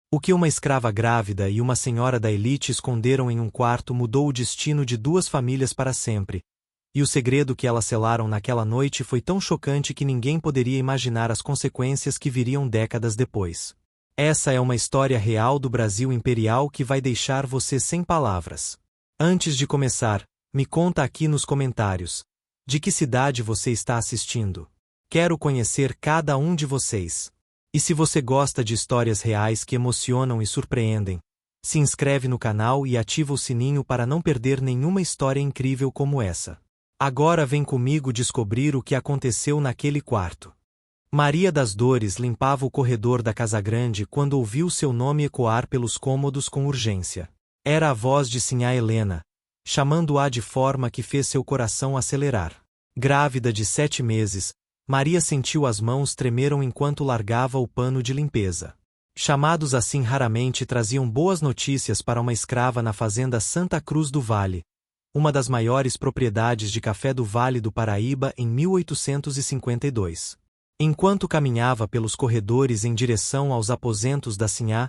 O que uma escrava grávida e uma senhora da elite esconderam em um quarto mudou o destino de duas famílias para sempre, e o segredo que elas selaram naquela noite foi tão chocante que ninguém poderia imaginar as consequências que viriam décadas depois. Essa é uma história real do Brasil imperial que vai deixar você sem palavras. Antes de começar, me conta aqui nos comentários: de que cidade você está assistindo? Quero conhecer cada um de vocês. E se você gosta de histórias reais que emocionam e surpreendem, se inscreve no canal e ativa o sininho para não perder nenhuma história incrível como essa. Agora vem comigo descobrir o que aconteceu naquele quarto. Maria das Dores limpava o corredor da Casa Grande quando ouviu seu nome ecoar pelos cômodos com urgência. Era a voz de Sinhá Helena, chamando-a de forma que fez seu coração acelerar. Grávida de 7 meses, Maria sentiu as mãos tremeram enquanto largava o pano de limpeza. Chamados assim raramente traziam boas notícias para uma escrava na fazenda Santa Cruz do Vale, uma das maiores propriedades de café do Vale do Paraíba em 1852. Enquanto caminhava pelos corredores em direção aos aposentos da Sinhá,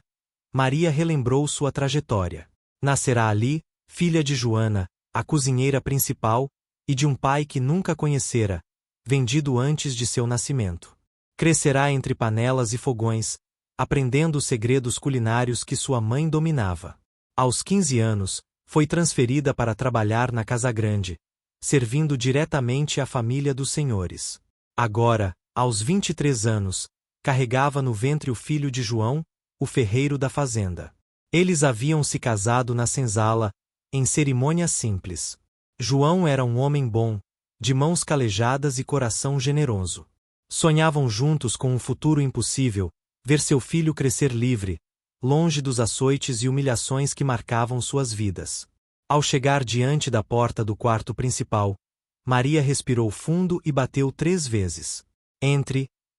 Maria relembrou sua trajetória. Nascerá ali, filha de Joana, a cozinheira principal, e de um pai que nunca conhecera, vendido antes de seu nascimento. Crescerá entre panelas e fogões, aprendendo os segredos culinários que sua mãe dominava. Aos 15 anos, foi transferida para trabalhar na Casa Grande, servindo diretamente à família dos senhores. Agora, aos 23 anos, carregava no ventre o filho de João, o ferreiro da fazenda. Eles haviam se casado na senzala, em cerimônia simples. João era um homem bom, de mãos calejadas e coração generoso. Sonhavam juntos com um futuro impossível, ver seu filho crescer livre, longe dos açoites e humilhações que marcavam suas vidas. Ao chegar diante da porta do quarto principal, Maria respirou fundo e bateu 3 vezes.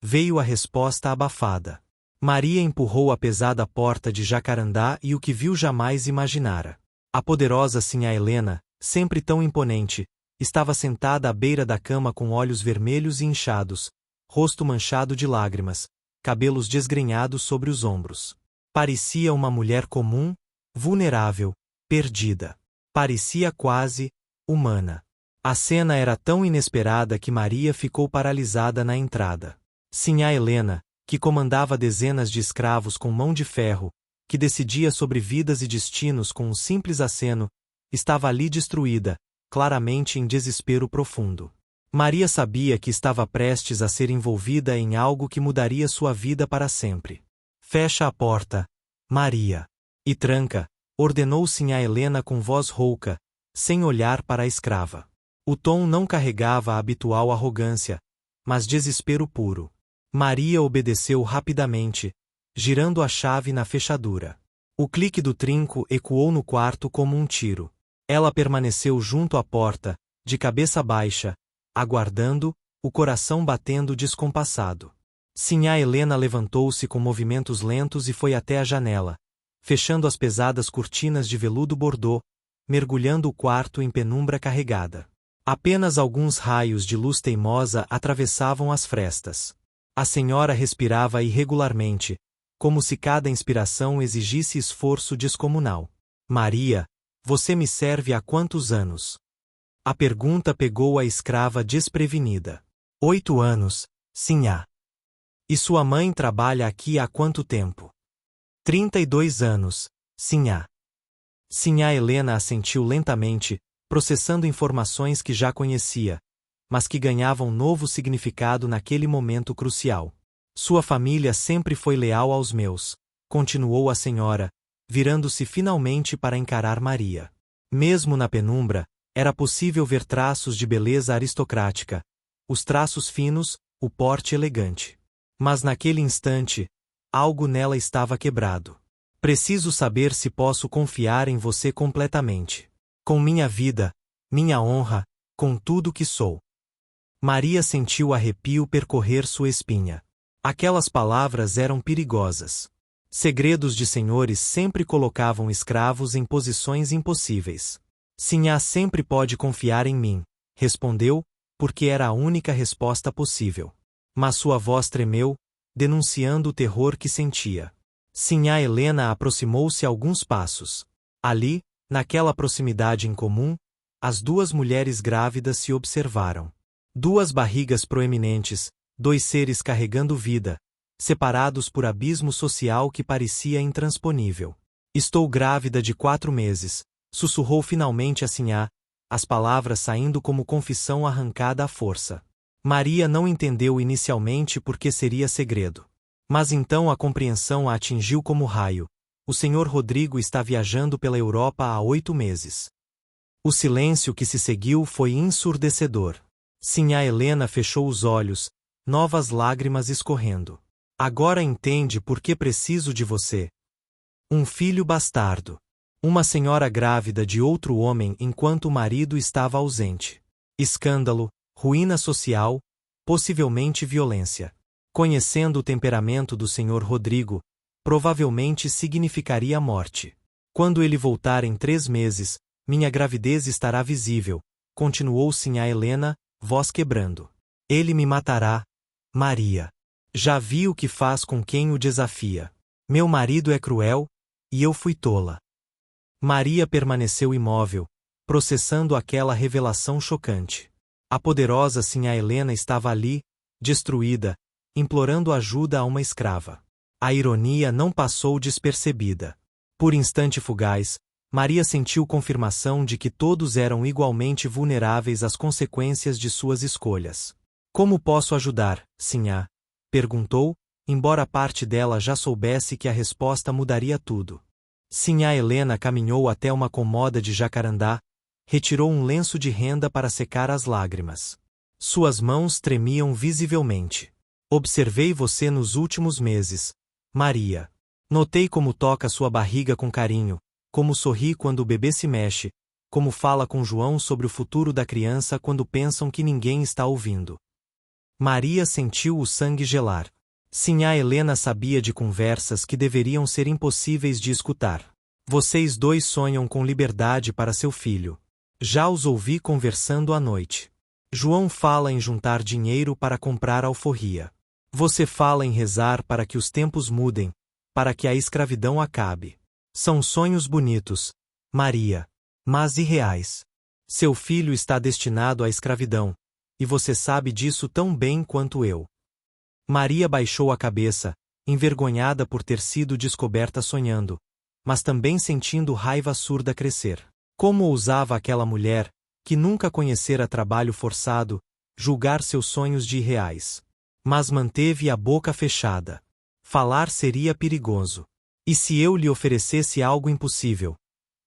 Veio a resposta abafada. Maria empurrou a pesada porta de jacarandá e o que viu jamais imaginara. A poderosa Sinhá Helena, sempre tão imponente, estava sentada à beira da cama com olhos vermelhos e inchados, rosto manchado de lágrimas, cabelos desgrenhados sobre os ombros. Parecia uma mulher comum, vulnerável, perdida. Parecia quase humana. A cena era tão inesperada que Maria ficou paralisada na entrada. Sinhá Helena, que comandava dezenas de escravos com mão de ferro, que decidia sobre vidas e destinos com um simples aceno, estava ali destruída, claramente em desespero profundo. Maria sabia que estava prestes a ser envolvida em algo que mudaria sua vida para sempre. Fecha a porta, Maria. E tranca, ordenou Sinhá Helena com voz rouca, sem olhar para a escrava. O tom não carregava a habitual arrogância, mas desespero puro. Maria obedeceu rapidamente, girando a chave na fechadura. O clique do trinco ecoou no quarto como um tiro. Ela permaneceu junto à porta, de cabeça baixa, aguardando, o coração batendo descompassado. Sinhá Helena levantou-se com movimentos lentos e foi até a janela, fechando as pesadas cortinas de veludo bordô, mergulhando o quarto em penumbra carregada. Apenas alguns raios de luz teimosa atravessavam as frestas. A senhora respirava irregularmente, como se cada inspiração exigisse esforço descomunal. Maria, você me serve há quantos anos? A pergunta pegou a escrava desprevenida. 8 anos, Sinhá. E sua mãe trabalha aqui há quanto tempo? 32 anos, Sinhá. Sinhá Helena assentiu lentamente, processando informações que já conhecia, mas que ganhavam novo significado naquele momento crucial. Sua família sempre foi leal aos meus, continuou a senhora, virando-se finalmente para encarar Maria. Mesmo na penumbra, era possível ver traços de beleza aristocrática, os traços finos, o porte elegante. Mas naquele instante, algo nela estava quebrado. Preciso saber se posso confiar em você completamente. Com minha vida, minha honra, com tudo que sou. Maria sentiu arrepio percorrer sua espinha. Aquelas palavras eram perigosas. Segredos de senhores sempre colocavam escravos em posições impossíveis. Sinhá sempre pode confiar em mim, respondeu, porque era a única resposta possível. Mas sua voz tremeu, denunciando o terror que sentia. Sinhá Helena aproximou-se alguns passos. Ali, naquela proximidade incomum, as duas mulheres grávidas se observaram. Duas barrigas proeminentes, dois seres carregando vida, separados por abismo social que parecia intransponível. Estou grávida de 4 meses, sussurrou finalmente a Sinhá, as palavras saindo como confissão arrancada à força. Maria não entendeu inicialmente por que seria segredo. Mas então a compreensão a atingiu como raio. O senhor Rodrigo está viajando pela Europa há 8 meses. O silêncio que se seguiu foi ensurdecedor. Sinhá Helena fechou os olhos, novas lágrimas escorrendo. Agora entende por que preciso de você. Um filho bastardo. Uma senhora grávida de outro homem enquanto o marido estava ausente. Escândalo, ruína social, possivelmente violência. Conhecendo o temperamento do senhor Rodrigo, provavelmente significaria morte. Quando ele voltar em 3 meses, minha gravidez estará visível, continuou Sinhá Helena, voz quebrando. Ele me matará, Maria. Já vi o que faz com quem o desafia. Meu marido é cruel, e eu fui tola. Maria permaneceu imóvel, processando aquela revelação chocante. A poderosa Sinhá Helena estava ali, destruída, implorando ajuda a uma escrava. A ironia não passou despercebida. Por instante fugaz, Maria sentiu confirmação de que todos eram igualmente vulneráveis às consequências de suas escolhas. Como posso ajudar, Sinhá? Perguntou, embora parte dela já soubesse que a resposta mudaria tudo. Sinhá Helena caminhou até uma comoda de jacarandá, retirou um lenço de renda para secar as lágrimas. Suas mãos tremiam visivelmente. Observei você nos últimos meses, Maria. Notei como toca sua barriga com carinho, como sorri quando o bebê se mexe, como fala com João sobre o futuro da criança quando pensam que ninguém está ouvindo. Maria sentiu o sangue gelar. Sinhá Helena sabia de conversas que deveriam ser impossíveis de escutar. Vocês dois sonham com liberdade para seu filho. Já os ouvi conversando à noite. João fala em juntar dinheiro para comprar alforria. Você fala em rezar para que os tempos mudem, para que a escravidão acabe. São sonhos bonitos, Maria, mas irreais. Seu filho está destinado à escravidão, e você sabe disso tão bem quanto eu. Maria baixou a cabeça, envergonhada por ter sido descoberta sonhando, mas também sentindo raiva surda crescer. Como ousava aquela mulher, que nunca conhecera trabalho forçado, julgar seus sonhos de irreais? Mas manteve a boca fechada. Falar seria perigoso. E se eu lhe oferecesse algo impossível?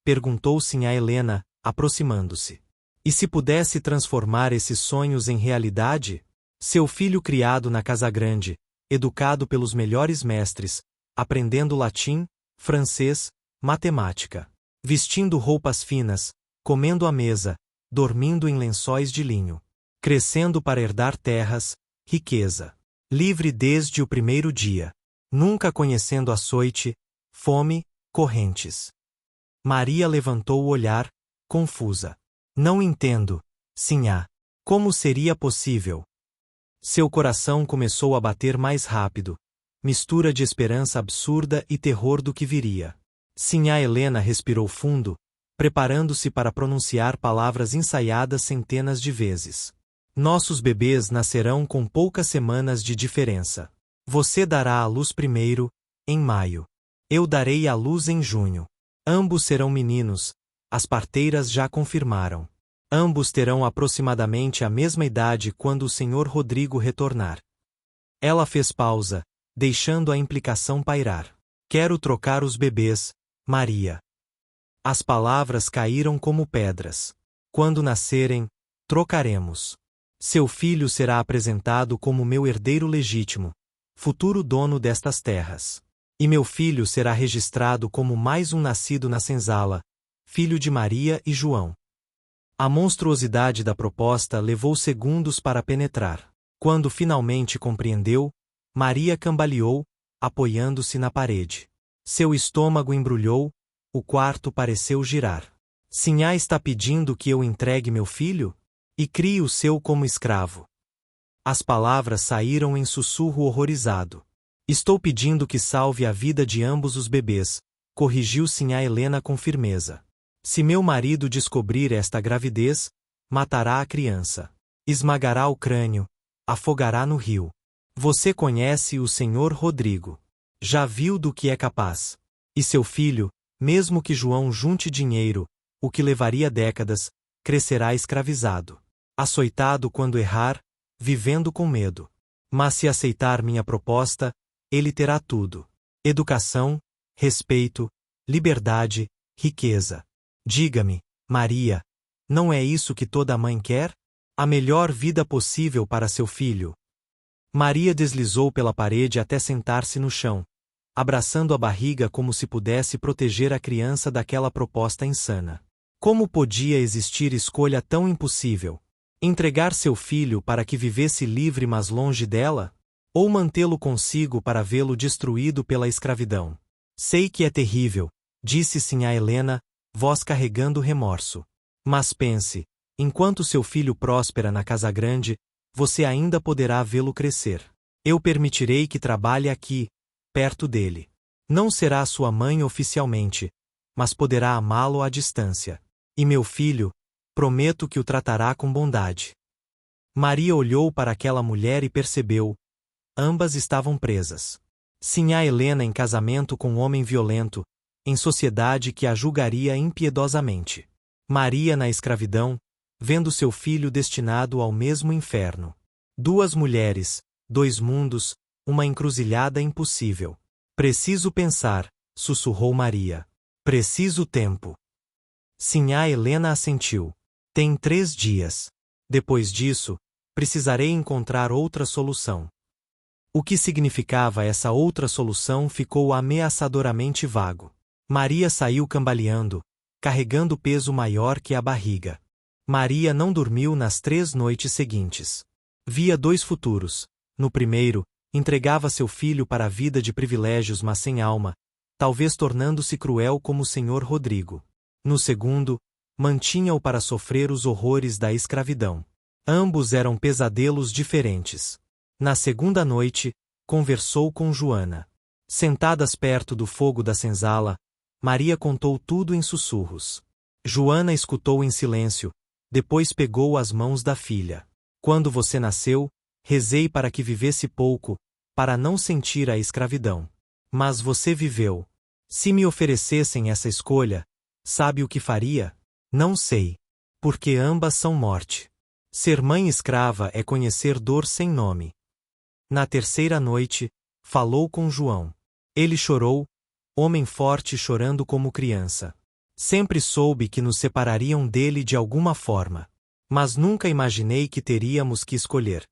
Perguntou Sinhá Helena, aproximando-se. E se pudesse transformar esses sonhos em realidade? Seu filho criado na Casa Grande, educado pelos melhores mestres, aprendendo latim, francês, matemática, vestindo roupas finas, comendo à mesa, dormindo em lençóis de linho, crescendo para herdar terras, riqueza, livre desde o primeiro dia, nunca conhecendo açoite, fome, correntes. Maria levantou o olhar, confusa. Não entendo, Sinhá. Como seria possível? Seu coração começou a bater mais rápido, mistura de esperança absurda e terror do que viria. Sinhá Helena respirou fundo, preparando-se para pronunciar palavras ensaiadas centenas de vezes. Nossos bebês nascerão com poucas semanas de diferença. Você dará à luz primeiro, em maio. Eu darei à luz em junho. Ambos serão meninos, as parteiras já confirmaram. Ambos terão aproximadamente a mesma idade quando o senhor Rodrigo retornar. Ela fez pausa, deixando a implicação pairar. Quero trocar os bebês, Maria. As palavras caíram como pedras. Quando nascerem, trocaremos. Seu filho será apresentado como meu herdeiro legítimo, futuro dono destas terras. E meu filho será registrado como mais um nascido na senzala, filho de Maria e João. A monstruosidade da proposta levou segundos para penetrar. Quando finalmente compreendeu, Maria cambaleou, apoiando-se na parede. Seu estômago embrulhou, o quarto pareceu girar. Sinhá está pedindo que eu entregue meu filho? E crie o seu como escravo. As palavras saíram em sussurro horrorizado. Estou pedindo que salve a vida de ambos os bebês, corrigiu Sinhá Helena com firmeza. Se meu marido descobrir esta gravidez, matará a criança. Esmagará o crânio, afogará no rio. Você conhece o senhor Rodrigo. Já viu do que é capaz. E seu filho, mesmo que João junte dinheiro, o que levaria décadas, crescerá escravizado. Açoitado quando errar, vivendo com medo. Mas se aceitar minha proposta, ele terá tudo: educação, respeito, liberdade, riqueza. Diga-me, Maria, não é isso que toda mãe quer? A melhor vida possível para seu filho. Maria deslizou pela parede até sentar-se no chão, abraçando a barriga como se pudesse proteger a criança daquela proposta insana. Como podia existir escolha tão impossível? Entregar seu filho para que vivesse livre mas longe dela? Ou mantê-lo consigo para vê-lo destruído pela escravidão? Sei que é terrível, disse Sinhá Helena, voz carregando remorso. Mas pense, enquanto seu filho próspera na casa grande, você ainda poderá vê-lo crescer. Eu permitirei que trabalhe aqui, perto dele. Não será sua mãe oficialmente, mas poderá amá-lo à distância. E meu filho, prometo que o tratará com bondade. Maria olhou para aquela mulher e percebeu. Ambas estavam presas. Sinhá Helena em casamento com um homem violento, em sociedade que a julgaria impiedosamente. Maria na escravidão, vendo seu filho destinado ao mesmo inferno. Duas mulheres, dois mundos, uma encruzilhada impossível. Preciso pensar, sussurrou Maria. Preciso tempo. Sinhá Helena assentiu. Tem 3 dias. Depois disso, precisarei encontrar outra solução. O que significava essa outra solução ficou ameaçadoramente vago. Maria saiu cambaleando, carregando peso maior que a barriga. Maria não dormiu nas 3 noites seguintes. Via 2 futuros. No primeiro, entregava seu filho para a vida de privilégios mas sem alma, talvez tornando-se cruel como o senhor Rodrigo. No segundo, mantinha-o para sofrer os horrores da escravidão. Ambos eram pesadelos diferentes. Na segunda noite, conversou com Joana. Sentadas perto do fogo da senzala, Maria contou tudo em sussurros. Joana escutou em silêncio, depois pegou as mãos da filha. Quando você nasceu, rezei para que vivesse pouco, para não sentir a escravidão. Mas você viveu. Se me oferecessem essa escolha, sabe o que faria? Não sei. Porque ambas são morte. Ser mãe escrava é conhecer dor sem nome. Na terceira noite, falou com João. Ele chorou, homem forte chorando como criança. Sempre soube que nos separariam dele de alguma forma. Mas nunca imaginei que teríamos que escolher.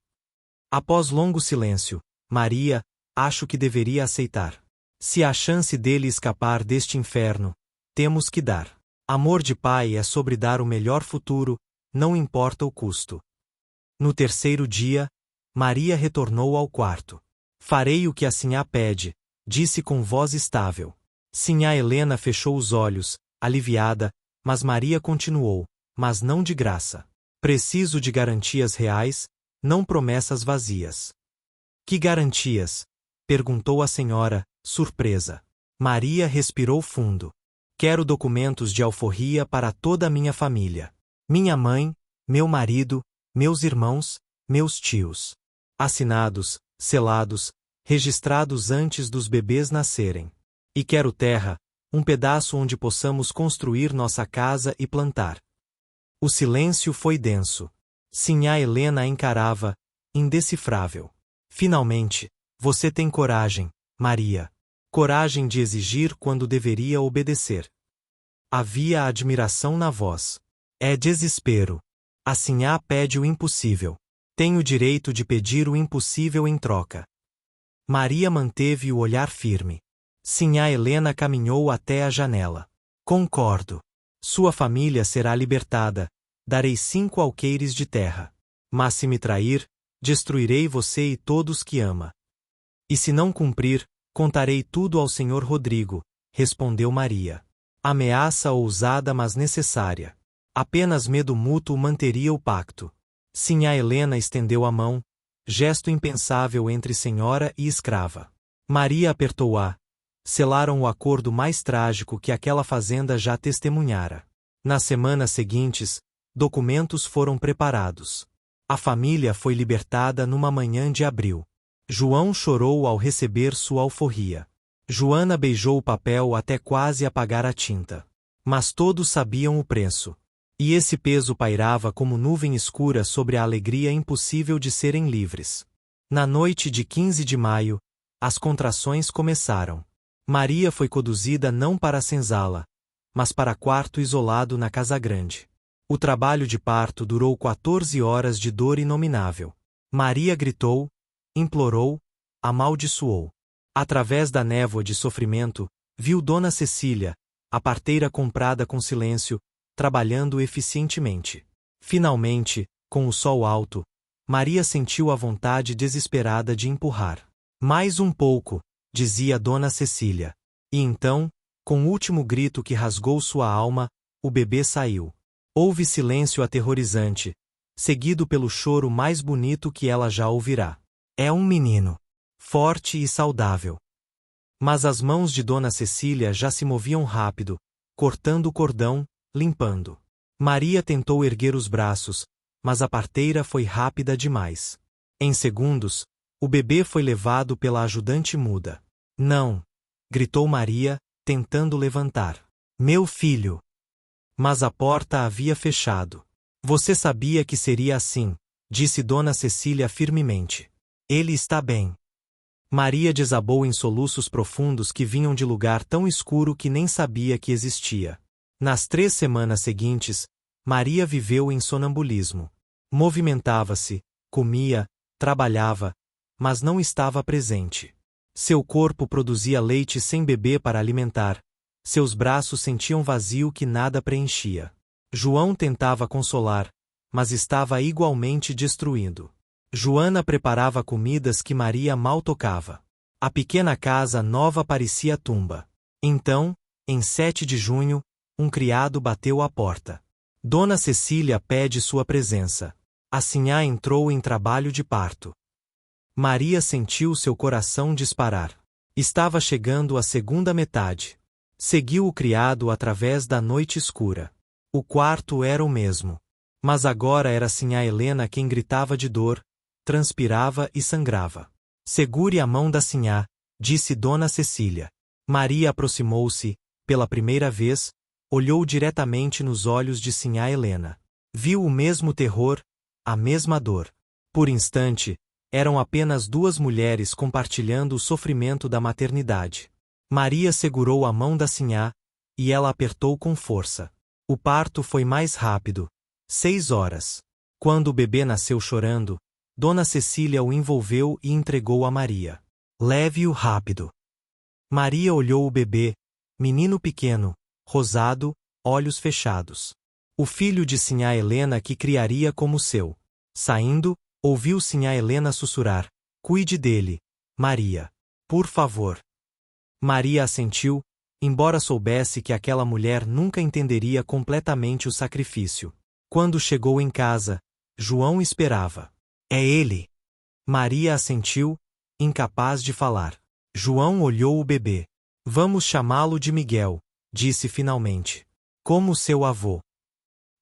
Após longo silêncio, Maria, acho que deveria aceitar. Se há chance dele escapar deste inferno, temos que dar. Amor de pai é sobre dar o melhor futuro, não importa o custo. No terceiro dia, Maria retornou ao quarto. Farei o que a Sinhá pede, disse com voz estável. Sinhá Helena fechou os olhos, aliviada, mas Maria continuou, mas não de graça. Preciso de garantias reais, não promessas vazias. Que garantias? Perguntou a senhora, surpresa. Maria respirou fundo. Quero documentos de alforria para toda a minha família. Minha mãe, meu marido, meus irmãos, meus tios. Assinados, selados, registrados antes dos bebês nascerem. E quero terra, um pedaço onde possamos construir nossa casa e plantar. O silêncio foi denso. Sinhá Helena a encarava, indecifrável. Finalmente, você tem coragem, Maria. Coragem de exigir quando deveria obedecer. Havia admiração na voz. É desespero. A Sinhá pede o impossível. Tem o direito de pedir o impossível em troca. Maria manteve o olhar firme. Sinhá Helena caminhou até a janela. Concordo. Sua família será libertada. Darei 5 alqueires de terra. Mas se me trair, destruirei você e todos que ama. E se não cumprir, contarei tudo ao senhor Rodrigo, respondeu Maria. Ameaça ousada mas necessária. Apenas medo mútuo manteria o pacto. Sinhá Helena estendeu a mão, gesto impensável entre senhora e escrava. Maria apertou-a. Selaram o acordo mais trágico que aquela fazenda já testemunhara. Nas semanas seguintes, documentos foram preparados. A família foi libertada numa manhã de abril. João chorou ao receber sua alforria. Joana beijou o papel até quase apagar a tinta. Mas todos sabiam o preço. E esse peso pairava como nuvem escura sobre a alegria impossível de serem livres. Na noite de 15 de maio, as contrações começaram. Maria foi conduzida não para a senzala, mas para quarto isolado na casa grande. O trabalho de parto durou 14 horas de dor inominável. Maria gritou, implorou, amaldiçoou. Através da névoa de sofrimento, viu Dona Cecília, a parteira comprada com silêncio, trabalhando eficientemente. Finalmente, com o sol alto, Maria sentiu a vontade desesperada de empurrar. Mais um pouco, dizia Dona Cecília. E então, com o último grito que rasgou sua alma, o bebê saiu. Houve silêncio aterrorizante, seguido pelo choro mais bonito que ela já ouvirá. É um menino. Forte e saudável. Mas as mãos de Dona Cecília já se moviam rápido, cortando o cordão, limpando. Maria tentou erguer os braços, mas a parteira foi rápida demais. Em segundos, o bebê foi levado pela ajudante muda. Não! Gritou Maria, tentando levantar. Meu filho! Mas a porta havia fechado. Você sabia que seria assim, disse Dona Cecília firmemente. Ele está bem. Maria desabou em soluços profundos que vinham de lugar tão escuro que nem sabia que existia. Nas 3 semanas seguintes, Maria viveu em sonambulismo. Movimentava-se, comia, trabalhava, mas não estava presente. Seu corpo produzia leite sem bebê para alimentar, seus braços sentiam vazio que nada preenchia. João tentava consolar, mas estava igualmente destruído. Joana preparava comidas que Maria mal tocava. A pequena casa nova parecia tumba. Então, em 7 de junho, um criado bateu à porta. Dona Cecília pede sua presença. A sinhá entrou em trabalho de parto. Maria sentiu seu coração disparar. Estava chegando a segunda metade. Seguiu o criado através da noite escura. O quarto era o mesmo. Mas agora era sinhá Helena quem gritava de dor, transpirava e sangrava. Segure a mão da sinhá, disse Dona Cecília. Maria aproximou-se, pela primeira vez, olhou diretamente nos olhos de sinhá Helena. Viu o mesmo terror, a mesma dor. Por instante, eram apenas 2 mulheres compartilhando o sofrimento da maternidade. Maria segurou a mão da sinhá, e ela apertou com força. O parto foi mais rápido. 6 horas. Quando o bebê nasceu chorando, Dona Cecília o envolveu e entregou a Maria. Leve-o rápido. Maria olhou o bebê, menino pequeno, rosado, olhos fechados. O filho de sinhá Helena que criaria como seu. Saindo, ouviu sinhá Helena sussurrar, cuide dele, Maria. Por favor. Maria assentiu, embora soubesse que aquela mulher nunca entenderia completamente o sacrifício. Quando chegou em casa, João esperava. É ele. Maria assentiu, incapaz de falar. João olhou o bebê. Vamos chamá-lo de Miguel, disse finalmente. Como seu avô.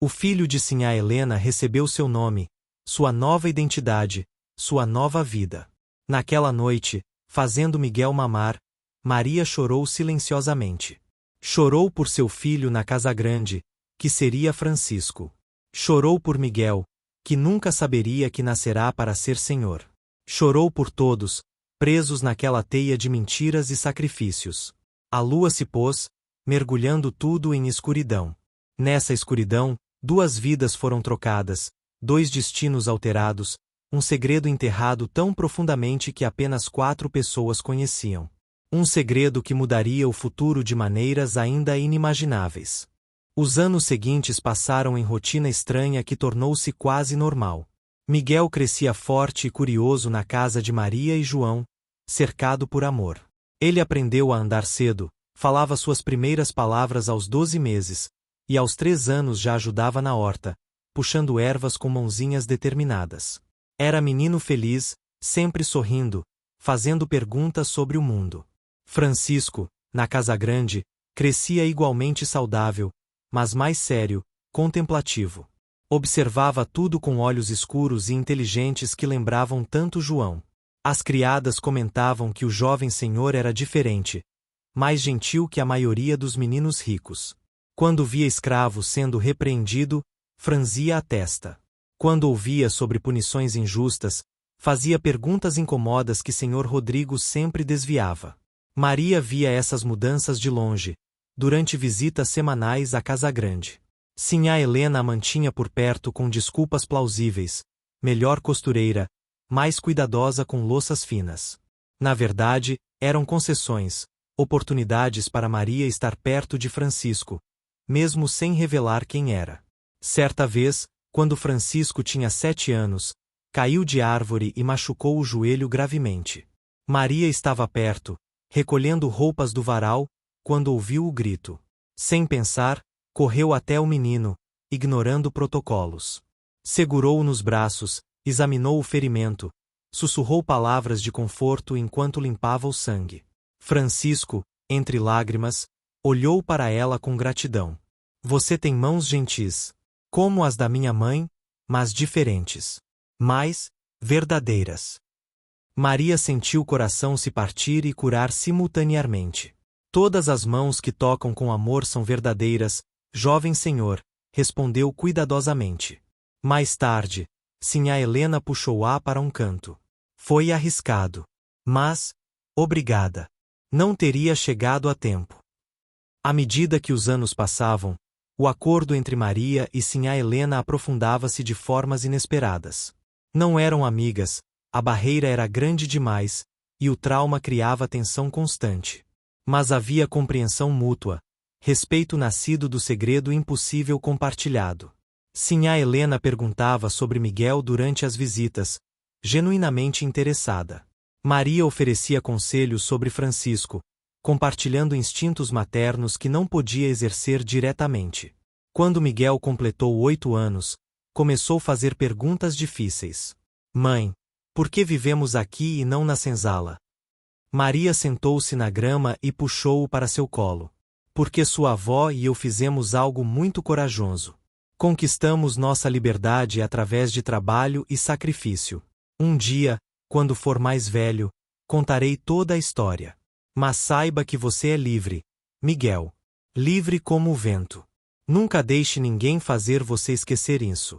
O filho de sinhá Helena recebeu seu nome, sua nova identidade, sua nova vida. Naquela noite, fazendo Miguel mamar, Maria chorou silenciosamente. Chorou por seu filho na casa grande, que seria Francisco. Chorou por Miguel, que nunca saberia que nascerá para ser senhor. Chorou por todos, presos naquela teia de mentiras e sacrifícios. A lua se pôs, mergulhando tudo em escuridão. Nessa escuridão, 2 vidas foram trocadas, 2 destinos alterados, um segredo enterrado tão profundamente que apenas 4 pessoas conheciam. Um segredo que mudaria o futuro de maneiras ainda inimagináveis. Os anos seguintes passaram em rotina estranha que tornou-se quase normal. Miguel crescia forte e curioso na casa de Maria e João, cercado por amor. Ele aprendeu a andar cedo, falava suas primeiras palavras aos 12 meses, e aos 3 anos já ajudava na horta, puxando ervas com mãozinhas determinadas. Era menino feliz, sempre sorrindo, fazendo perguntas sobre o mundo. Francisco, na casa grande, crescia igualmente saudável, mas mais sério, contemplativo. Observava tudo com olhos escuros e inteligentes que lembravam tanto João. As criadas comentavam que o jovem senhor era diferente, mais gentil que a maioria dos meninos ricos. Quando via escravo sendo repreendido, franzia a testa. Quando ouvia sobre punições injustas, fazia perguntas incomodas que senhor Rodrigo sempre desviava. Maria via essas mudanças de longe, durante visitas semanais à casa grande. Sinhá Helena a mantinha por perto com desculpas plausíveis, melhor costureira, mais cuidadosa com louças finas. Na verdade, eram concessões, oportunidades para Maria estar perto de Francisco, mesmo sem revelar quem era. Certa vez, quando Francisco tinha 7 anos, caiu de árvore e machucou o joelho gravemente. Maria estava perto, recolhendo roupas do varal, quando ouviu o grito. Sem pensar, correu até o menino, ignorando protocolos. Segurou-o nos braços, examinou o ferimento, sussurrou palavras de conforto enquanto limpava o sangue. Francisco, entre lágrimas, olhou para ela com gratidão. Você tem mãos gentis, como as da minha mãe, mas diferentes. Mas, verdadeiras. Maria sentiu o coração se partir e curar simultaneamente. Todas as mãos que tocam com amor são verdadeiras, jovem senhor, respondeu cuidadosamente. Mais tarde, Sinhá Helena puxou-a para um canto. Foi arriscado. Mas, obrigada. Não teria chegado a tempo. À medida que os anos passavam, o acordo entre Maria e Sinhá Helena aprofundava-se de formas inesperadas. Não eram amigas, a barreira era grande demais, e o trauma criava tensão constante. Mas havia compreensão mútua, respeito nascido do segredo impossível compartilhado. Sinhá Helena perguntava sobre Miguel durante as visitas, genuinamente interessada. Maria oferecia conselhos sobre Francisco, compartilhando instintos maternos que não podia exercer diretamente. Quando Miguel completou 8 anos, começou a fazer perguntas difíceis. Mãe, por que vivemos aqui e não na senzala? Maria sentou-se na grama e puxou-o para seu colo. Porque sua avó e eu fizemos algo muito corajoso. Conquistamos nossa liberdade através de trabalho e sacrifício. Um dia, quando for mais velho, contarei toda a história. Mas saiba que você é livre, Miguel. Livre como o vento. Nunca deixe ninguém fazer você esquecer isso.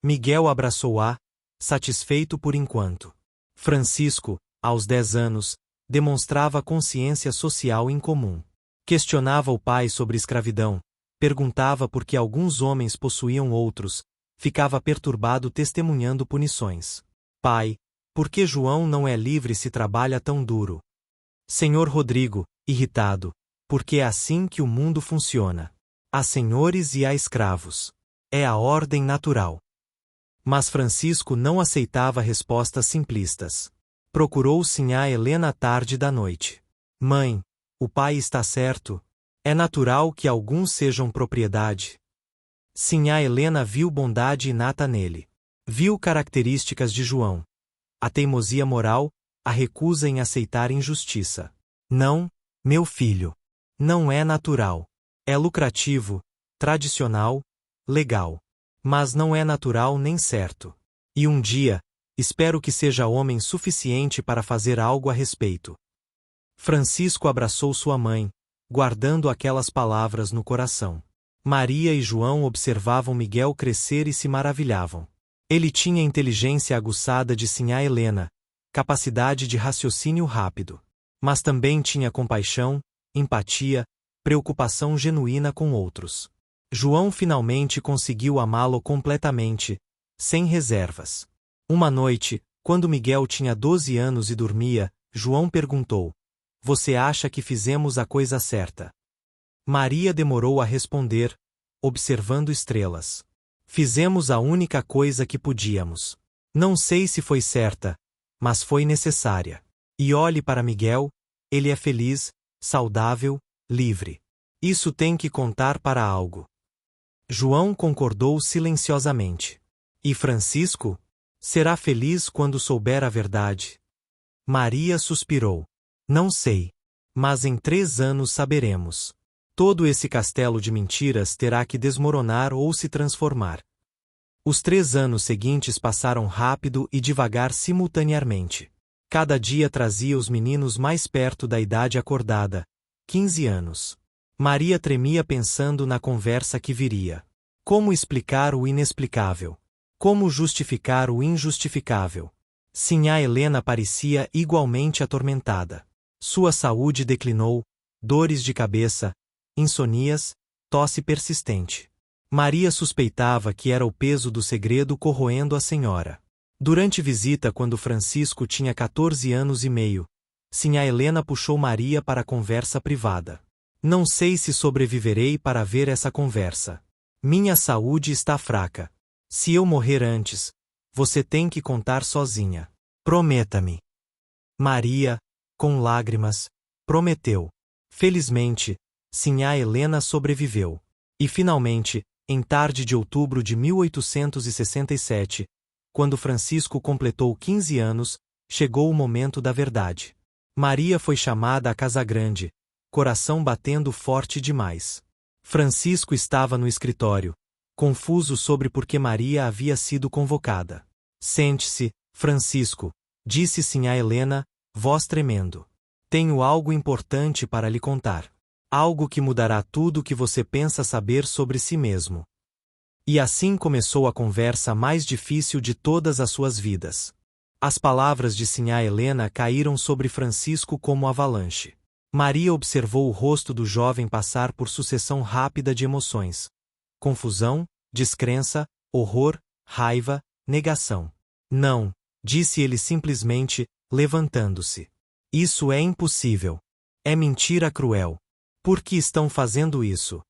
Miguel abraçou-a, satisfeito por enquanto. Francisco, aos 10 anos, demonstrava consciência social incomum. Questionava o pai sobre escravidão, perguntava por que alguns homens possuíam outros, ficava perturbado testemunhando punições. Pai, por que João não é livre se trabalha tão duro? Senhor Rodrigo, irritado, porque é assim que o mundo funciona. Há senhores e há escravos. É a ordem natural. Mas Francisco não aceitava respostas simplistas. Procurou Sinhá Helena à tarde da noite. Mãe, o pai está certo. É natural que alguns sejam propriedade. Sinhá Helena viu bondade inata nele. Viu características de João. A teimosia moral, a recusa em aceitar injustiça. Não, meu filho. Não é natural. É lucrativo, tradicional, legal. Mas não é natural nem certo. E um dia, espero que seja homem suficiente para fazer algo a respeito. Francisco abraçou sua mãe, guardando aquelas palavras no coração. Maria e João observavam Miguel crescer e se maravilhavam. Ele tinha a inteligência aguçada de Sinhá Helena, capacidade de raciocínio rápido. Mas também tinha compaixão, empatia, preocupação genuína com outros. João finalmente conseguiu amá-lo completamente, sem reservas. Uma noite, quando Miguel tinha 12 anos e dormia, João perguntou: Você acha que fizemos a coisa certa? Maria demorou a responder, observando estrelas. Fizemos a única coisa que podíamos. Não sei se foi certa, mas foi necessária. E olhe para Miguel, ele é feliz, saudável, livre. Isso tem que contar para algo. João concordou silenciosamente. E Francisco? Será feliz quando souber a verdade. Maria suspirou. Não sei. Mas em 3 anos saberemos. Todo esse castelo de mentiras terá que desmoronar ou se transformar. Os 3 anos seguintes passaram rápido e devagar simultaneamente. Cada dia trazia os meninos mais perto da idade acordada, 15 anos. Maria tremia pensando na conversa que viria. Como explicar o inexplicável? Como justificar o injustificável? Sinhá Helena parecia igualmente atormentada. Sua saúde declinou, dores de cabeça, insônias, tosse persistente. Maria suspeitava que era o peso do segredo corroendo a senhora. Durante visita quando Francisco tinha 14 anos e meio, Sinhá Helena puxou Maria para a conversa privada. Não sei se sobreviverei para ver essa conversa. Minha saúde está fraca. Se eu morrer antes, você tem que contar sozinha. Prometa-me. Maria, com lágrimas, prometeu. Felizmente, Sinhá Helena sobreviveu. E finalmente, em tarde de outubro de 1867, quando Francisco completou 15 anos, chegou o momento da verdade. Maria foi chamada à Casa Grande, coração batendo forte demais. Francisco estava no escritório, confuso sobre por que Maria havia sido convocada. Sente-se, Francisco, disse Sinhá Helena, voz tremendo. Tenho algo importante para lhe contar. Algo que mudará tudo o que você pensa saber sobre si mesmo. E assim começou a conversa mais difícil de todas as suas vidas. As palavras de Sinhá Helena caíram sobre Francisco como avalanche. Maria observou o rosto do jovem passar por sucessão rápida de emoções. Confusão, descrença, horror, raiva, negação. Não, disse ele simplesmente, levantando-se. Isso é impossível. É mentira cruel. Por que estão fazendo isso?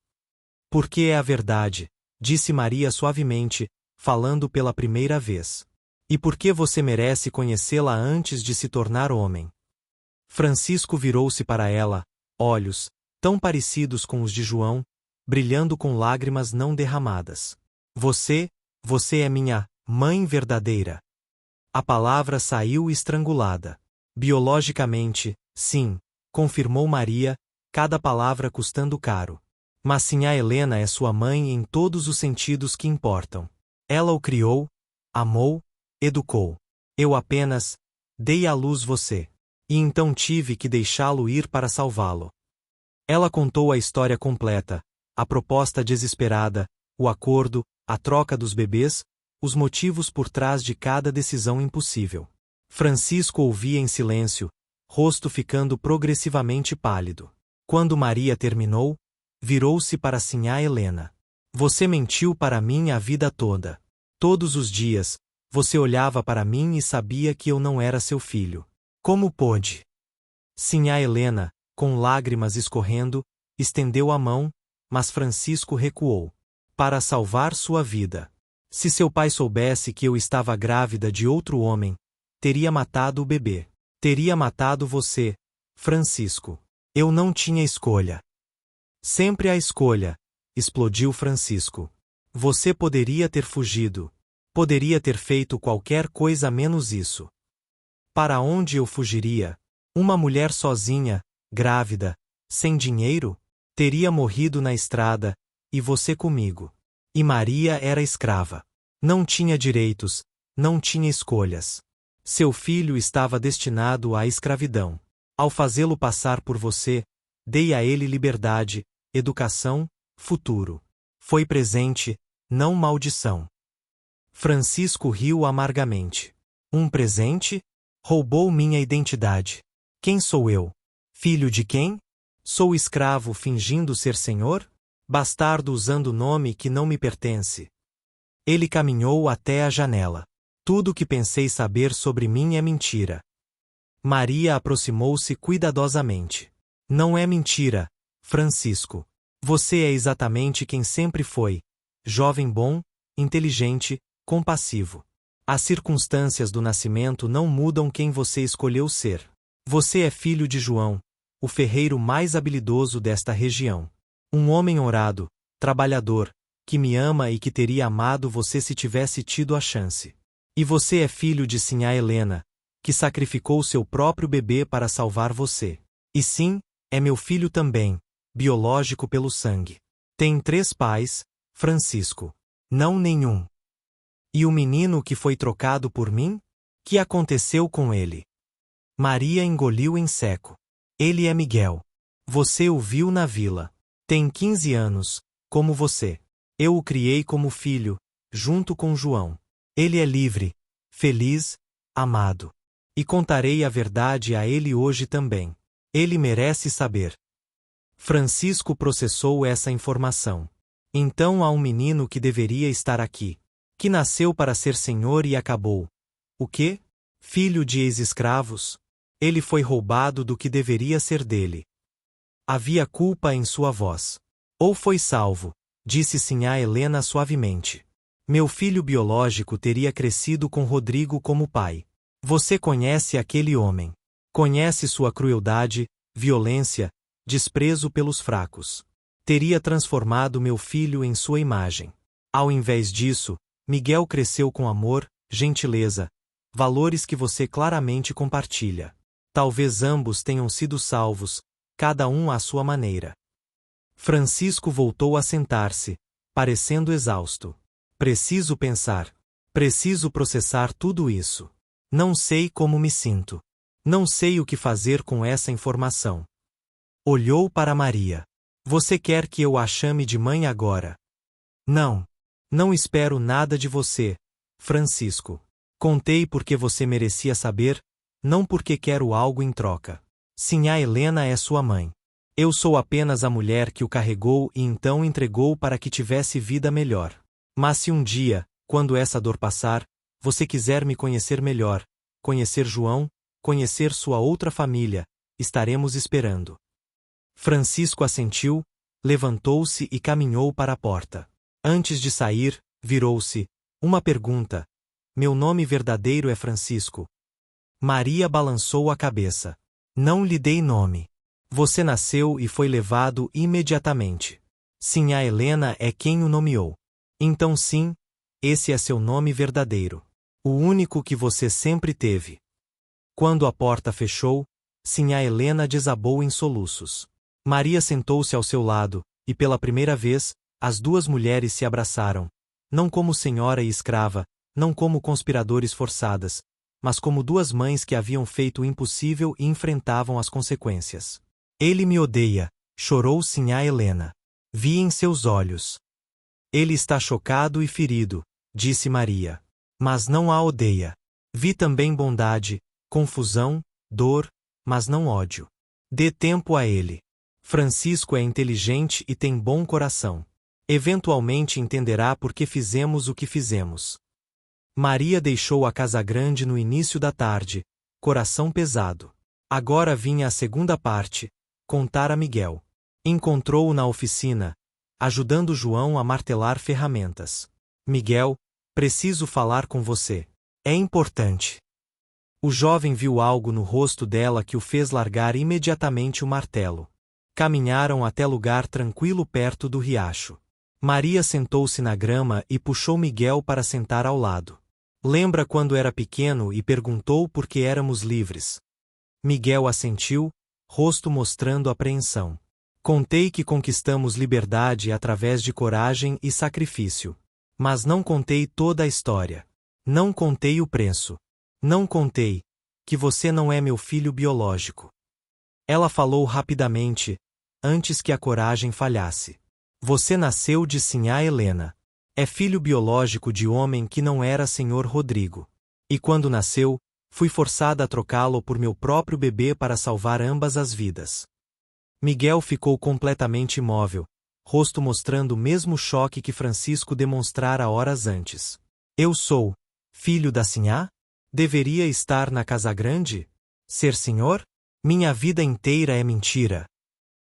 Porque é a verdade, disse Maria suavemente, falando pela primeira vez. E por que você merece conhecê-la antes de se tornar homem? Francisco virou-se para ela, olhos, tão parecidos com os de João, brilhando com lágrimas não derramadas. Você é minha mãe verdadeira. A palavra saiu estrangulada. Biologicamente, sim, confirmou Maria, cada palavra custando caro. Mas Sinhá Helena é sua mãe em todos os sentidos que importam. Ela o criou, amou, educou. Eu apenas dei à luz você. E então tive que deixá-lo ir para salvá-lo. Ela contou a história completa, a proposta desesperada, o acordo, a troca dos bebês, os motivos por trás de cada decisão impossível. Francisco ouvia em silêncio, rosto ficando progressivamente pálido. Quando Maria terminou, virou-se para Sinhá Helena. Você mentiu para mim a vida toda. Todos os dias, você olhava para mim e sabia que eu não era seu filho. Como pôde? Sinhá Helena, com lágrimas escorrendo, estendeu a mão, mas Francisco recuou. Para salvar sua vida. Se seu pai soubesse que eu estava grávida de outro homem, teria matado o bebê. Teria matado você, Francisco. Eu não tinha escolha. Sempre a escolha, explodiu Francisco. Você poderia ter fugido. Poderia ter feito qualquer coisa menos isso. Para onde eu fugiria? Uma mulher sozinha, grávida, sem dinheiro? Teria morrido na estrada, e você comigo. E Maria era escrava. Não tinha direitos, não tinha escolhas. Seu filho estava destinado à escravidão. Ao fazê-lo passar por você, dei a ele liberdade, educação, futuro. Foi presente, não maldição. Francisco riu amargamente. Um presente? Roubou minha identidade. Quem sou eu? Filho de quem? Sou escravo fingindo ser senhor? Bastardo usando nome que não me pertence. Ele caminhou até a janela. Tudo o que pensei saber sobre mim é mentira. Maria aproximou-se cuidadosamente. Não é mentira, Francisco. Você é exatamente quem sempre foi. Jovem bom, inteligente, compassivo. As circunstâncias do nascimento não mudam quem você escolheu ser. Você é filho de João, o ferreiro mais habilidoso desta região. Um homem honrado, trabalhador, que me ama e que teria amado você se tivesse tido a chance. E você é filho de Sinhá Helena, que sacrificou seu próprio bebê para salvar você. E sim, é meu filho também, biológico pelo sangue. Tem 3 pais, Francisco. Não nenhum. E o menino que foi trocado por mim? Que aconteceu com ele? Maria engoliu em seco. Ele é Miguel. Você o viu na vila. Tem 15 anos, como você. Eu o criei como filho, junto com João. Ele é livre, feliz, amado. E contarei a verdade a ele hoje também. Ele merece saber. Francisco processou essa informação. Então há um menino que deveria estar aqui. Que nasceu para ser senhor e acabou. O quê? Filho de ex-escravos? Ele foi roubado do que deveria ser dele. Havia culpa em sua voz. Ou foi salvo, disse sinhá Helena suavemente. Meu filho biológico teria crescido com Rodrigo como pai. Você conhece aquele homem. Conhece sua crueldade, violência, desprezo pelos fracos. Teria transformado meu filho em sua imagem. Ao invés disso, Miguel cresceu com amor, gentileza, valores que você claramente compartilha. Talvez ambos tenham sido salvos, cada um à sua maneira. Francisco voltou a sentar-se, parecendo exausto. Preciso pensar. Preciso processar tudo isso. Não sei como me sinto. Não sei o que fazer com essa informação. Olhou para Maria. Você quer que eu a chame de mãe agora? Não. Não espero nada de você, Francisco. Contei porque você merecia saber, não porque quero algo em troca. Sinhá Helena é sua mãe. Eu sou apenas a mulher que o carregou e então entregou para que tivesse vida melhor. Mas se um dia, quando essa dor passar, você quiser me conhecer melhor, conhecer João, conhecer sua outra família, estaremos esperando. Francisco assentiu, levantou-se e caminhou para a porta. Antes de sair, virou-se. Uma pergunta. Meu nome verdadeiro é Francisco. Maria balançou a cabeça. Não lhe dei nome. Você nasceu e foi levado imediatamente. Sinhá Helena é quem o nomeou. Então sim, esse é seu nome verdadeiro. O único que você sempre teve. Quando a porta fechou, sinhá Helena desabou em soluços. Maria sentou-se ao seu lado, e pela primeira vez, as 2 mulheres se abraçaram, não como senhora e escrava, não como conspiradores forçadas, mas como 2 mães que haviam feito o impossível e enfrentavam as consequências. Ele me odeia, chorou sinhá Helena. Vi em seus olhos. Ele está chocado e ferido, disse Maria. Mas não a odeia. Vi também bondade, confusão, dor, mas não ódio. Dê tempo a ele. Francisco é inteligente e tem bom coração. Eventualmente entenderá por que fizemos o que fizemos. Maria deixou a casa grande no início da tarde, coração pesado. Agora vinha a segunda parte, contar a Miguel. Encontrou-o na oficina, ajudando João a martelar ferramentas. Miguel, preciso falar com você. É importante. O jovem viu algo no rosto dela que o fez largar imediatamente o martelo. Caminharam até lugar tranquilo perto do riacho. Maria sentou-se na grama e puxou Miguel para sentar ao lado. Lembra quando era pequeno e perguntou por que éramos livres? Miguel assentiu, rosto mostrando apreensão. Contei que conquistamos liberdade através de coragem e sacrifício. Mas não contei toda a história. Não contei o preço. Não contei que você não é meu filho biológico. Ela falou rapidamente, antes que a coragem falhasse. Você nasceu de sinhá Helena. É filho biológico de homem que não era senhor Rodrigo. E quando nasceu, fui forçada a trocá-lo por meu próprio bebê para salvar ambas as vidas. Miguel ficou completamente imóvel, rosto mostrando o mesmo choque que Francisco demonstrara horas antes. Eu sou filho da sinhá? Deveria estar na casa grande? Ser senhor? Minha vida inteira é mentira.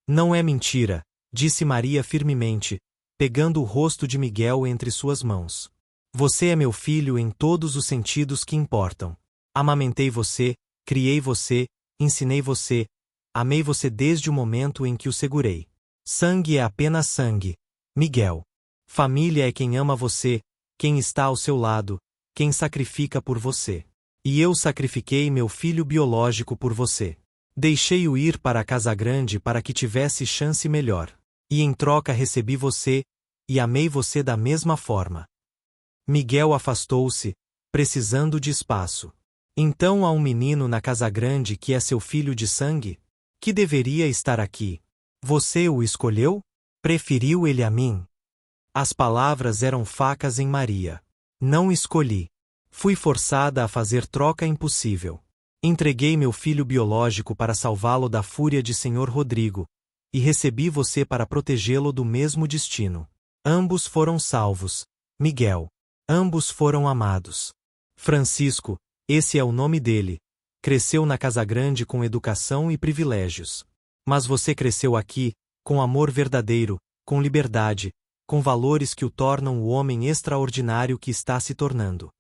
Não é mentira, disse Maria firmemente, pegando o rosto de Miguel entre suas mãos. Você é meu filho em todos os sentidos que importam. Amamentei você, criei você, ensinei você, amei você desde o momento em que o segurei. Sangue é apenas sangue, Miguel. Família é quem ama você, quem está ao seu lado, quem sacrifica por você. E eu sacrifiquei meu filho biológico por você. Deixei-o ir para a casa grande para que tivesse chance melhor. E em troca recebi você, e amei você da mesma forma. Miguel afastou-se, precisando de espaço. Então há um menino na casa grande que é seu filho de sangue? Que deveria estar aqui. Você o escolheu? Preferiu ele a mim? As palavras eram facas em Maria. Não escolhi. Fui forçada a fazer troca impossível. Entreguei meu filho biológico para salvá-lo da fúria de Senhor Rodrigo, e recebi você para protegê-lo do mesmo destino. Ambos foram salvos, Miguel. Ambos foram amados. Francisco, esse é o nome dele, cresceu na casa grande com educação e privilégios. Mas você cresceu aqui, com amor verdadeiro, com liberdade, com valores que o tornam o homem extraordinário que está se tornando.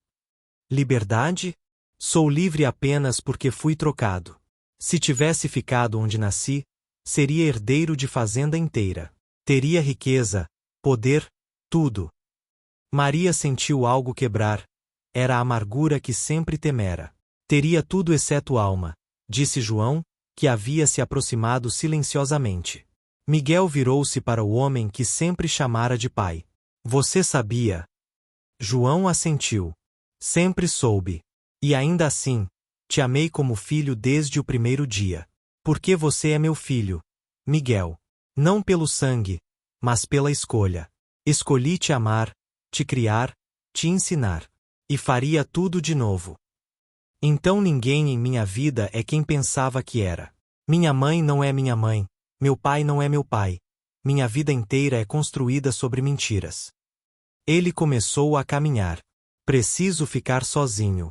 Liberdade? Sou livre apenas porque fui trocado. Se tivesse ficado onde nasci, seria herdeiro de fazenda inteira. Teria riqueza, poder, tudo. Maria sentiu algo quebrar. Era a amargura que sempre temera. Teria tudo exceto alma, disse João, que havia se aproximado silenciosamente. Miguel virou-se para o homem que sempre chamara de pai. Você sabia? João assentiu. Sempre soube. E ainda assim, te amei como filho desde o primeiro dia. Porque você é meu filho, Miguel. Não pelo sangue, mas pela escolha. Escolhi te amar, te criar, te ensinar. E faria tudo de novo. Então ninguém em minha vida é quem pensava que era. Minha mãe não é minha mãe, meu pai não é meu pai. Minha vida inteira é construída sobre mentiras. Ele começou a caminhar. Preciso ficar sozinho.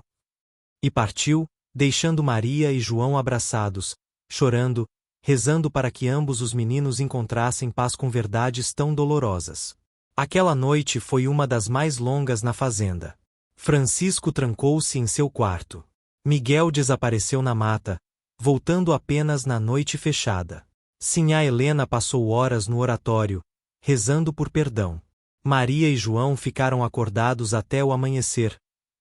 E partiu, deixando Maria e João abraçados, chorando, rezando para que ambos os meninos encontrassem paz com verdades tão dolorosas. Aquela noite foi uma das mais longas na fazenda. Francisco trancou-se em seu quarto. Miguel desapareceu na mata, voltando apenas na noite fechada. Sinhá Helena passou horas no oratório, rezando por perdão. Maria e João ficaram acordados até o amanhecer,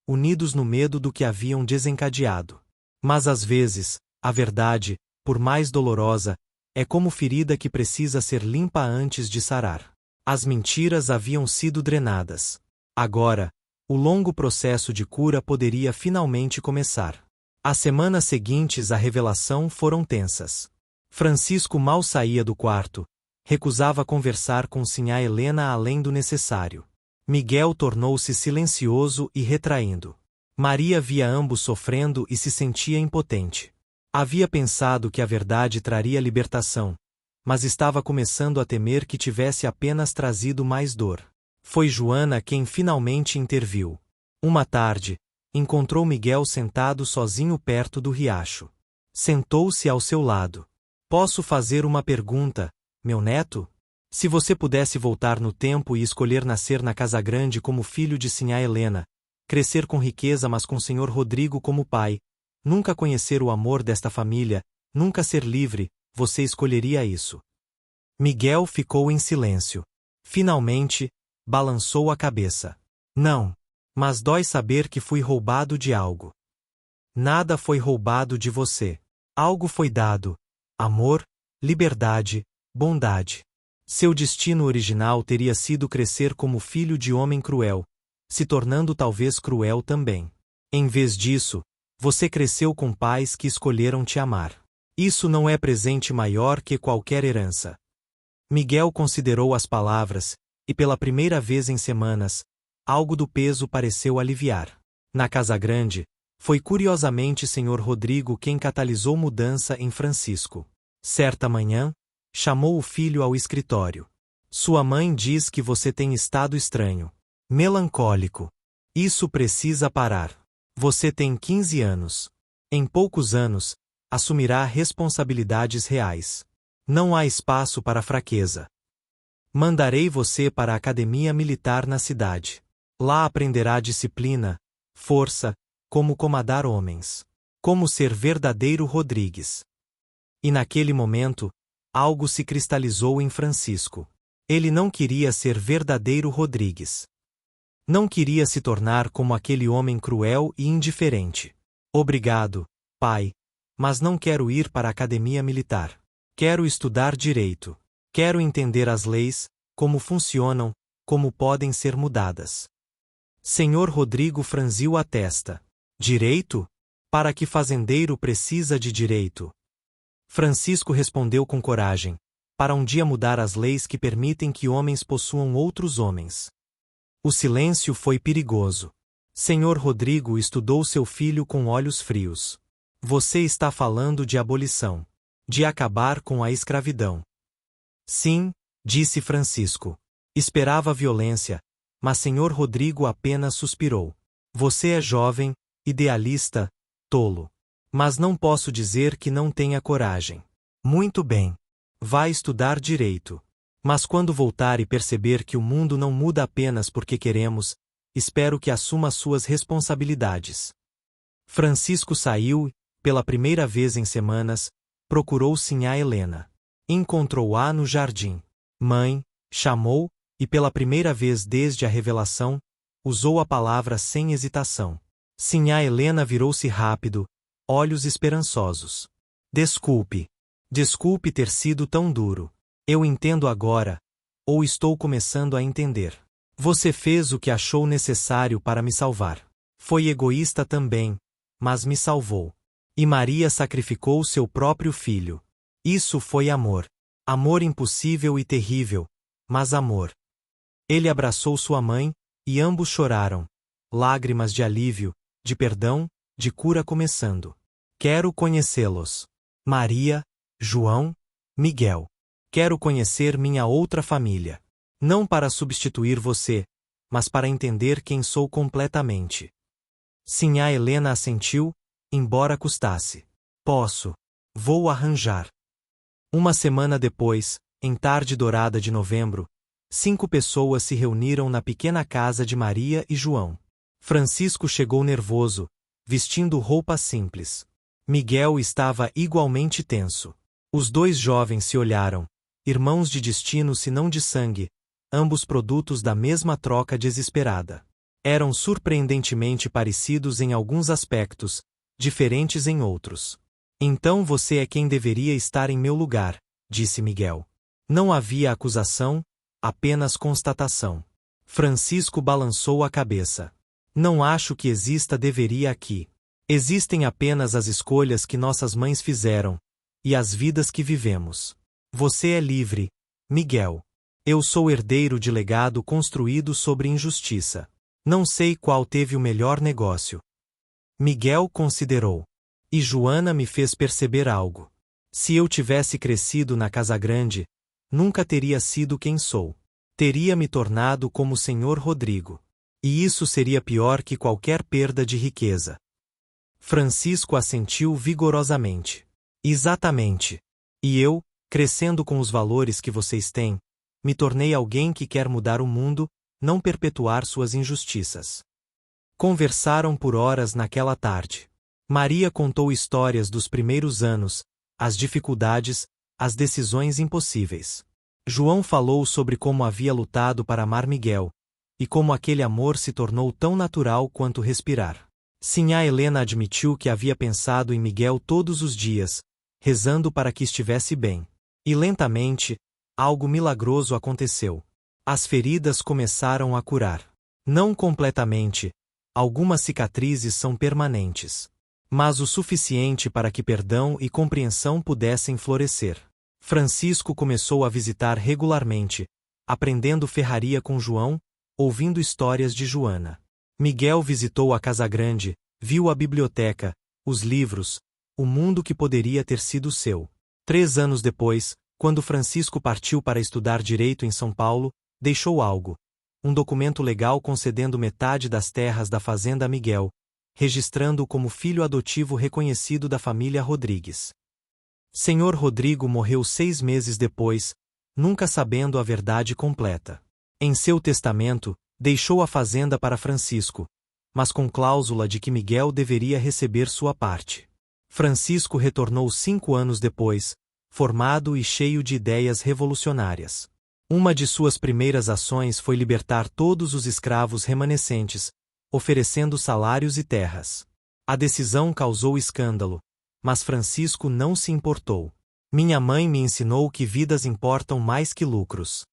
unidos no medo do que haviam desencadeado. Mas às vezes, a verdade, por mais dolorosa, é como ferida que precisa ser limpa antes de sarar. As mentiras haviam sido drenadas. Agora, o longo processo de cura poderia finalmente começar. As semanas seguintes à revelação foram tensas. Francisco mal saía do quarto, recusava conversar com Sinhá Helena além do necessário. Miguel tornou-se silencioso e retraindo. Maria via ambos sofrendo e se sentia impotente. Havia pensado que a verdade traria libertação, mas estava começando a temer que tivesse apenas trazido mais dor. Foi Joana quem finalmente interviu. Uma tarde, encontrou Miguel sentado sozinho perto do riacho. Sentou-se ao seu lado. Posso fazer uma pergunta, meu neto? Se você pudesse voltar no tempo e escolher nascer na casa grande como filho de Sinhá Helena, crescer com riqueza mas com Senhor Rodrigo como pai, nunca conhecer o amor desta família, nunca ser livre, você escolheria isso? Miguel ficou em silêncio. Finalmente, balançou a cabeça. Não. Mas dói saber que fui roubado de algo. Nada foi roubado de você. Algo foi dado. Amor, liberdade, bondade. Seu destino original teria sido crescer como filho de homem cruel, se tornando talvez cruel também. Em vez disso, você cresceu com pais que escolheram te amar. Isso não é presente maior que qualquer herança. Miguel considerou as palavras, e pela primeira vez em semanas, algo do peso pareceu aliviar. Na casa grande, foi curiosamente Senhor Rodrigo quem catalisou mudança em Francisco. Certa manhã, chamou o filho ao escritório. Sua mãe diz que você tem estado estranho. Melancólico. Isso precisa parar. Você tem 15 anos. Em poucos anos, assumirá responsabilidades reais. Não há espaço para fraqueza. Mandarei você para a academia militar na cidade. Lá aprenderá disciplina, força, como comandar homens. Como ser verdadeiro Rodrigues. E naquele momento, algo se cristalizou em Francisco. Ele não queria ser verdadeiro Rodrigues. Não queria se tornar como aquele homem cruel e indiferente. Obrigado, pai, mas não quero ir para a academia militar. Quero estudar direito. Quero entender as leis, como funcionam, como podem ser mudadas. Senhor Rodrigo franziu a testa. Direito? Para que fazendeiro precisa de direito? Francisco respondeu com coragem. Para um dia mudar as leis que permitem que homens possuam outros homens. O silêncio foi perigoso. Senhor Rodrigo estudou seu filho com olhos frios. Você está falando de abolição. De acabar com a escravidão. Sim, disse Francisco. Esperava violência, mas Senhor Rodrigo apenas suspirou. Você é jovem, idealista, tolo. Mas não posso dizer que não tenha coragem. Muito bem. Vá estudar direito. Mas quando voltar e perceber que o mundo não muda apenas porque queremos, espero que assuma suas responsabilidades. Francisco saiu e, pela primeira vez em semanas, procurou Sinhá Helena. Encontrou-a no jardim. Mãe, chamou, e pela primeira vez desde a revelação, usou a palavra sem hesitação. Sinhá Helena virou-se rápido, olhos esperançosos. Desculpe. Desculpe ter sido tão duro. Eu entendo agora, ou estou começando a entender. Você fez o que achou necessário para me salvar. Foi egoísta também, mas me salvou. E Maria sacrificou seu próprio filho. Isso foi amor. Amor impossível e terrível, mas amor. Ele abraçou sua mãe, e ambos choraram. Lágrimas de alívio, de perdão, de cura começando. Quero conhecê-los. Maria, João, Miguel. Quero conhecer minha outra família. Não para substituir você, mas para entender quem sou completamente. Sinhá Helena assentiu, embora custasse. Posso. Vou arranjar. Uma semana depois, em tarde dourada de novembro, 5 pessoas se reuniram na pequena casa de Maria e João. Francisco chegou nervoso, vestindo roupa simples. Miguel estava igualmente tenso. Os 2 jovens se olharam, irmãos de destino se não de sangue, ambos produtos da mesma troca desesperada. Eram surpreendentemente parecidos em alguns aspectos, diferentes em outros. Então você é quem deveria estar em meu lugar, disse Miguel. Não havia acusação, apenas constatação. Francisco balançou a cabeça. Não acho que exista deveria aqui. Existem apenas as escolhas que nossas mães fizeram, e as vidas que vivemos. Você é livre, Miguel. Eu sou herdeiro de legado construído sobre injustiça. Não sei qual teve o melhor negócio. Miguel considerou. E Joana me fez perceber algo. Se eu tivesse crescido na Casa Grande, nunca teria sido quem sou. Teria me tornado como o Senhor Rodrigo. E isso seria pior que qualquer perda de riqueza. Francisco assentiu vigorosamente. Exatamente. E eu, crescendo com os valores que vocês têm, me tornei alguém que quer mudar o mundo, não perpetuar suas injustiças. Conversaram por horas naquela tarde. Maria contou histórias dos primeiros anos, as dificuldades, as decisões impossíveis. João falou sobre como havia lutado para amar Miguel, e como aquele amor se tornou tão natural quanto respirar. Sinhá Helena admitiu que havia pensado em Miguel todos os dias, rezando para que estivesse bem. E lentamente, algo milagroso aconteceu. As feridas começaram a curar. Não completamente, algumas cicatrizes são permanentes. Mas o suficiente para que perdão e compreensão pudessem florescer. Francisco começou a visitar regularmente, aprendendo ferraria com João, ouvindo histórias de Joana. Miguel visitou a Casa Grande, viu a biblioteca, os livros, o mundo que poderia ter sido seu. 3 anos depois, quando Francisco partiu para estudar direito em São Paulo, deixou algo. Um documento legal concedendo metade das terras da fazenda a Miguel, registrando-o como filho adotivo reconhecido da família Rodrigues. Senhor Rodrigo morreu 6 meses depois, nunca sabendo a verdade completa. Em seu testamento, deixou a fazenda para Francisco, mas com cláusula de que Miguel deveria receber sua parte. Francisco retornou 5 anos depois, formado e cheio de ideias revolucionárias. Uma de suas primeiras ações foi libertar todos os escravos remanescentes, oferecendo salários e terras. A decisão causou escândalo, mas Francisco não se importou. Minha mãe me ensinou que vidas importam mais que lucros.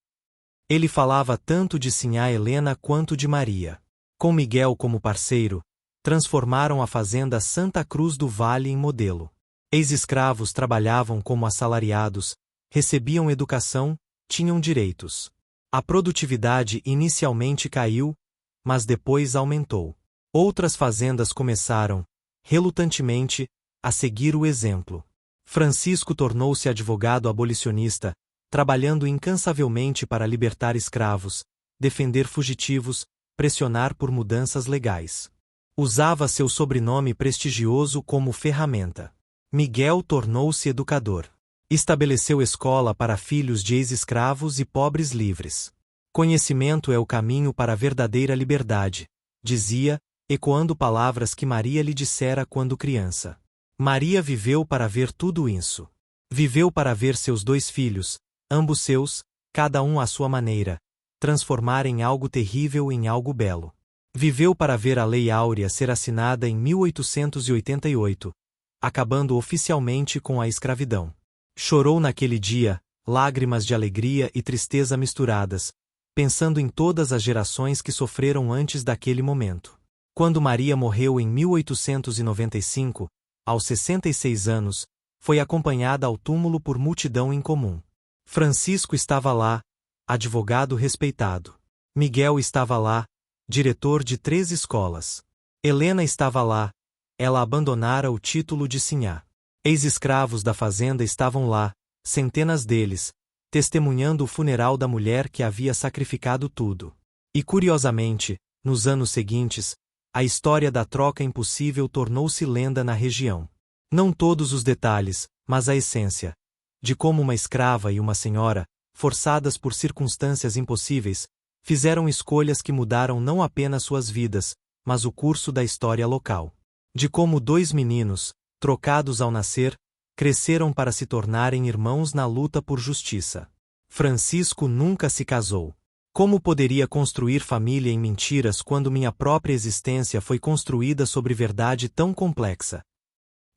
Ele falava tanto de Sinhá Helena quanto de Maria. Com Miguel como parceiro, transformaram a fazenda Santa Cruz do Vale em modelo. Ex-escravos trabalhavam como assalariados, recebiam educação, tinham direitos. A produtividade inicialmente caiu, mas depois aumentou. Outras fazendas começaram, relutantemente, a seguir o exemplo. Francisco tornou-se advogado abolicionista, trabalhando incansavelmente para libertar escravos, defender fugitivos, pressionar por mudanças legais. Usava seu sobrenome prestigioso como ferramenta. Miguel tornou-se educador. Estabeleceu escola para filhos de ex-escravos e pobres livres. Conhecimento é o caminho para a verdadeira liberdade, dizia, ecoando palavras que Maria lhe dissera quando criança. Maria viveu para ver tudo isso. Viveu para ver seus 2 filhos, ambos seus, cada um à sua maneira, transformarem algo terrível em algo belo. Viveu para ver a Lei Áurea ser assinada em 1888, acabando oficialmente com a escravidão. Chorou naquele dia, lágrimas de alegria e tristeza misturadas, pensando em todas as gerações que sofreram antes daquele momento. Quando Maria morreu em 1895, aos 66 anos, foi acompanhada ao túmulo por multidão incomum. Francisco estava lá, advogado respeitado. Miguel estava lá, diretor de 3 escolas. Helena estava lá, ela abandonara o título de sinhá. Ex-escravos da fazenda estavam lá, centenas deles, testemunhando o funeral da mulher que havia sacrificado tudo. E curiosamente, nos anos seguintes, a história da troca impossível tornou-se lenda na região. Não todos os detalhes, mas a essência, de como uma escrava e uma senhora, forçadas por circunstâncias impossíveis, fizeram escolhas que mudaram não apenas suas vidas, mas o curso da história local. De como 2 meninos, trocados ao nascer, cresceram para se tornarem irmãos na luta por justiça. Francisco nunca se casou. Como poderia construir família em mentiras quando minha própria existência foi construída sobre verdade tão complexa?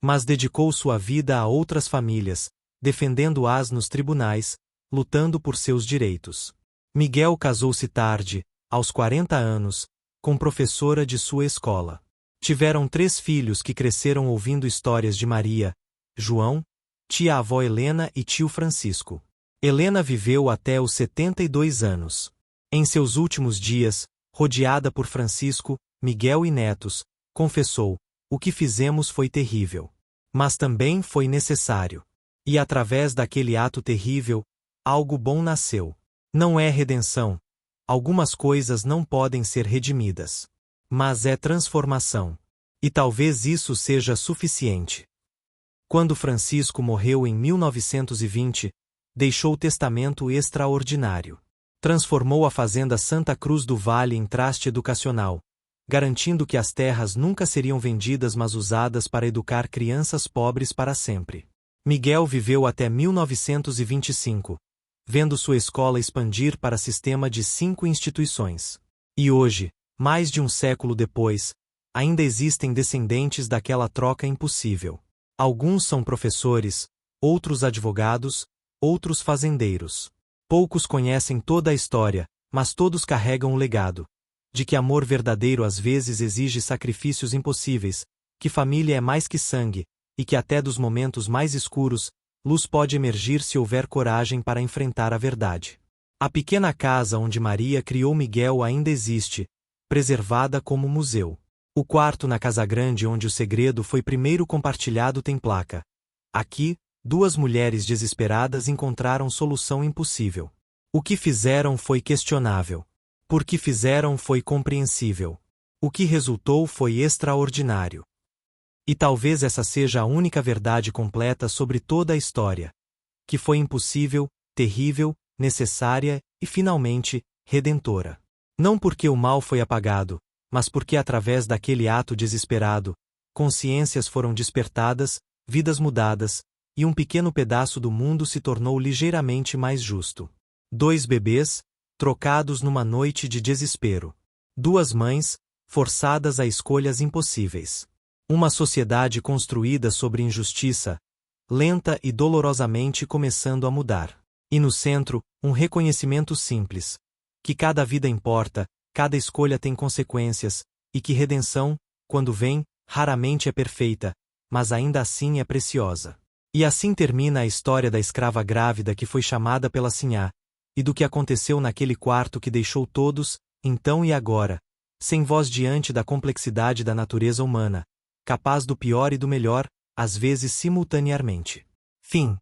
Mas dedicou sua vida a outras famílias, defendendo-as nos tribunais, lutando por seus direitos. Miguel casou-se tarde, aos 40 anos, com professora de sua escola. Tiveram 3 filhos que cresceram ouvindo histórias de Maria, João, tia-avó Helena e tio Francisco. Helena viveu até os 72 anos. Em seus últimos dias, rodeada por Francisco, Miguel e netos, confessou: o que fizemos foi terrível. Mas também foi necessário. E através daquele ato terrível, algo bom nasceu. Não é redenção. Algumas coisas não podem ser redimidas. Mas é transformação. E talvez isso seja suficiente. Quando Francisco morreu em 1920, deixou testamento extraordinário. Transformou a fazenda Santa Cruz do Vale em traste educacional, garantindo que as terras nunca seriam vendidas mas usadas para educar crianças pobres para sempre. Miguel viveu até 1925, vendo sua escola expandir para sistema de 5 instituições. E hoje, mais de um século depois, ainda existem descendentes daquela troca impossível. Alguns são professores, outros advogados, outros fazendeiros. Poucos conhecem toda a história, mas todos carregam o legado de que amor verdadeiro às vezes exige sacrifícios impossíveis, que família é mais que sangue, e que até dos momentos mais escuros, luz pode emergir se houver coragem para enfrentar a verdade. A pequena casa onde Maria criou Miguel ainda existe, preservada como museu. O quarto na Casa Grande onde o segredo foi primeiro compartilhado tem placa. Aqui, 2 mulheres desesperadas encontraram solução impossível. O que fizeram foi questionável. Por que fizeram foi compreensível. O que resultou foi extraordinário. E talvez essa seja a única verdade completa sobre toda a história. Que foi impossível, terrível, necessária e, finalmente, redentora. Não porque o mal foi apagado, mas porque através daquele ato desesperado, consciências foram despertadas, vidas mudadas, e um pequeno pedaço do mundo se tornou ligeiramente mais justo. 2 bebês, trocados numa noite de desespero. 2 mães, forçadas a escolhas impossíveis. Uma sociedade construída sobre injustiça, lenta e dolorosamente começando a mudar. E no centro, um reconhecimento simples. Que cada vida importa, cada escolha tem consequências, e que redenção, quando vem, raramente é perfeita, mas ainda assim é preciosa. E assim termina a história da escrava grávida que foi chamada pela Sinhá, e do que aconteceu naquele quarto que deixou todos, então e agora, sem voz diante da complexidade da natureza humana, capaz do pior e do melhor, às vezes simultaneamente. Fim.